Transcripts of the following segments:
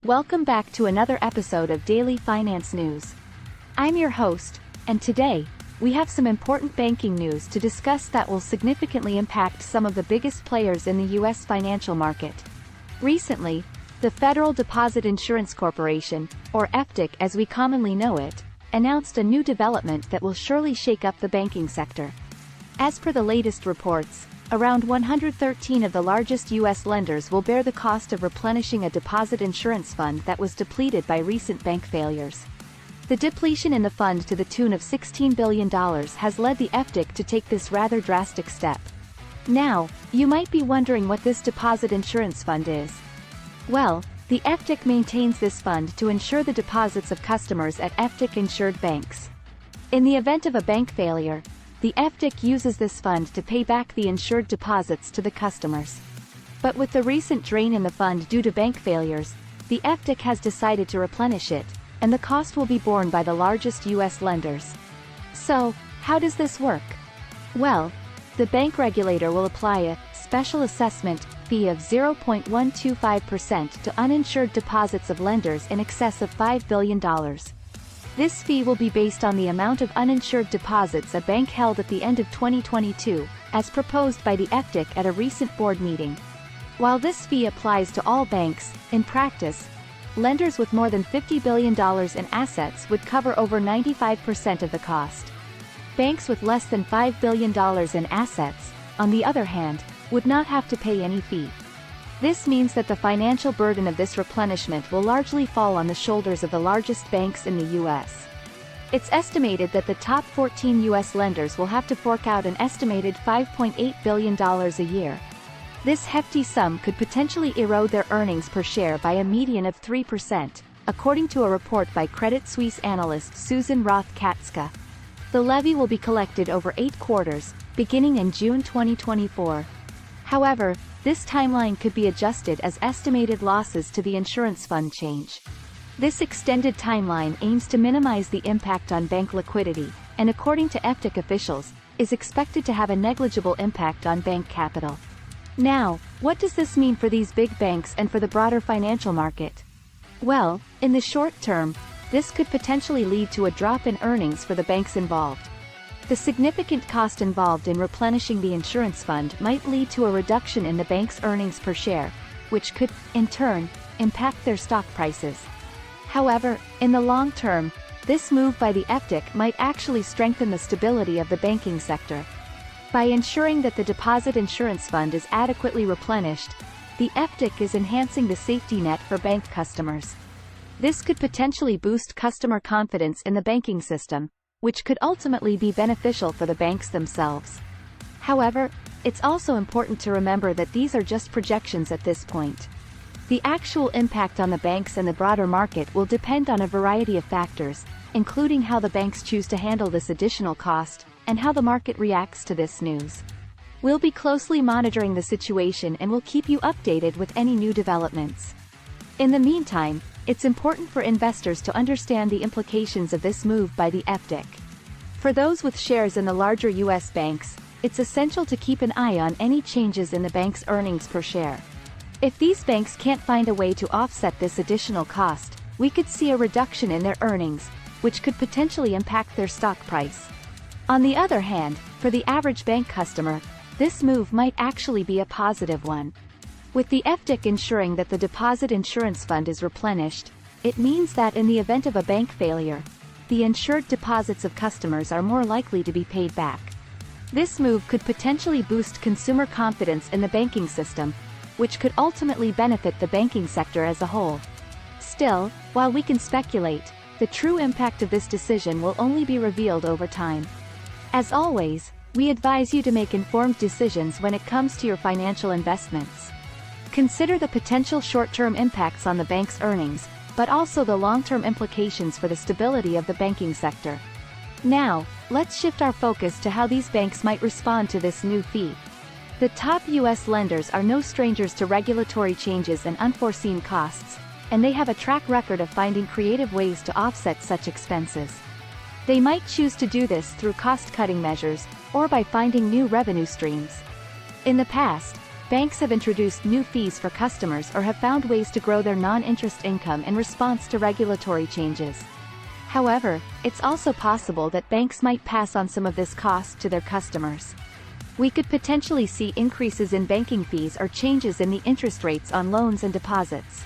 Welcome back to another episode of Daily Finance News. I'm your host, and today, we have some important banking news to discuss that will significantly impact some of the biggest players in the U.S. financial market. Recently, the Federal Deposit Insurance Corporation, or FDIC as we commonly know it, announced a new development that will surely shake up the banking sector. As per the latest reports, around 113 of the largest U.S. lenders will bear the cost of replenishing a deposit insurance fund that was depleted by recent bank failures. The depletion in the fund to the tune of $16 billion has led the FDIC to take this rather drastic step. Now, you might be wondering what this deposit insurance fund is. Well, the FDIC maintains this fund to insure the deposits of customers at FDIC-insured banks. In the event of a bank failure, the FDIC uses this fund to pay back the insured deposits to the customers. But with the recent drain in the fund due to bank failures, the FDIC has decided to replenish it, and the cost will be borne by the largest U.S. lenders. So, how does this work? Well, the bank regulator will apply a special assessment fee of 0.125% to uninsured deposits of lenders in excess of $5 billion. This fee will be based on the amount of uninsured deposits a bank held at the end of 2022, as proposed by the FDIC at a recent board meeting. While this fee applies to all banks, in practice, lenders with more than $50 billion in assets would cover over 95% of the cost. Banks with less than $5 billion in assets, on the other hand, would not have to pay any fee. This means that the financial burden of this replenishment will largely fall on the shoulders of the largest banks in the U.S. It's estimated that the top 14 U.S. lenders will have to fork out an estimated $5.8 billion a year. This hefty sum could potentially erode their earnings per share by a median of 3%, according to a report by Credit Suisse analyst Susan Roth-Katska. The levy will be collected over 8 quarters, beginning in June 2024. However, this timeline could be adjusted as estimated losses to the insurance fund change. This extended timeline aims to minimize the impact on bank liquidity, and according to FDIC officials, is expected to have a negligible impact on bank capital. Now, what does this mean for these big banks and for the broader financial market? Well, in the short term, this could potentially lead to a drop in earnings for the banks involved. The significant cost involved in replenishing the insurance fund might lead to a reduction in the bank's earnings per share, which could, in turn, impact their stock prices. However, in the long term, this move by the FDIC might actually strengthen the stability of the banking sector. By ensuring that the deposit insurance fund is adequately replenished, the FDIC is enhancing the safety net for bank customers. This could potentially boost customer confidence in the banking system, which could ultimately be beneficial for the banks themselves. However, it's also important to remember that these are just projections at this point. The actual impact on the banks and the broader market will depend on a variety of factors, including how the banks choose to handle this additional cost, and how the market reacts to this news. We'll be closely monitoring the situation and will keep you updated with any new developments. In the meantime, it's important for investors to understand the implications of this move by the FDIC. For those with shares in the larger U.S. banks, it's essential to keep an eye on any changes in the bank's earnings per share. If these banks can't find a way to offset this additional cost, we could see a reduction in their earnings, which could potentially impact their stock price. On the other hand, for the average bank customer, this move might actually be a positive one. With the FDIC ensuring that the deposit insurance fund is replenished, it means that in the event of a bank failure, the insured deposits of customers are more likely to be paid back. This move could potentially boost consumer confidence in the banking system, which could ultimately benefit the banking sector as a whole. Still, while we can speculate, the true impact of this decision will only be revealed over time. As always, we advise you to make informed decisions when it comes to your financial investments. Consider the potential short-term impacts on the bank's earnings, but also the long-term implications for the stability of the banking sector. Now, let's shift our focus to how these banks might respond to this new fee. The top U.S. lenders are no strangers to regulatory changes and unforeseen costs, and they have a track record of finding creative ways to offset such expenses. They might choose to do this through cost-cutting measures, or by finding new revenue streams. In the past, banks have introduced new fees for customers or have found ways to grow their non-interest income in response to regulatory changes. However, it's also possible that banks might pass on some of this cost to their customers. We could potentially see increases in banking fees or changes in the interest rates on loans and deposits.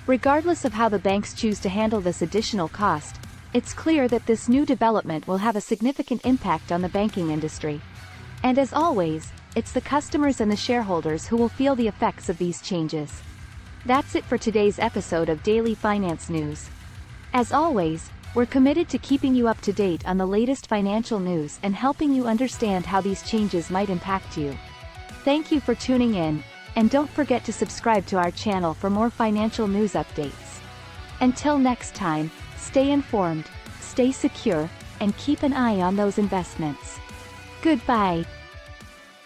Regardless of how the banks choose to handle this additional cost, it's clear that this new development will have a significant impact on the banking industry. And as always, it's the customers and the shareholders who will feel the effects of these changes. That's it for today's episode of Daily Finance News. As always, we're committed to keeping you up to date on the latest financial news and helping you understand how these changes might impact you. Thank you for tuning in, and don't forget to subscribe to our channel for more financial news updates. Until next time, stay informed, stay secure, and keep an eye on those investments. Goodbye.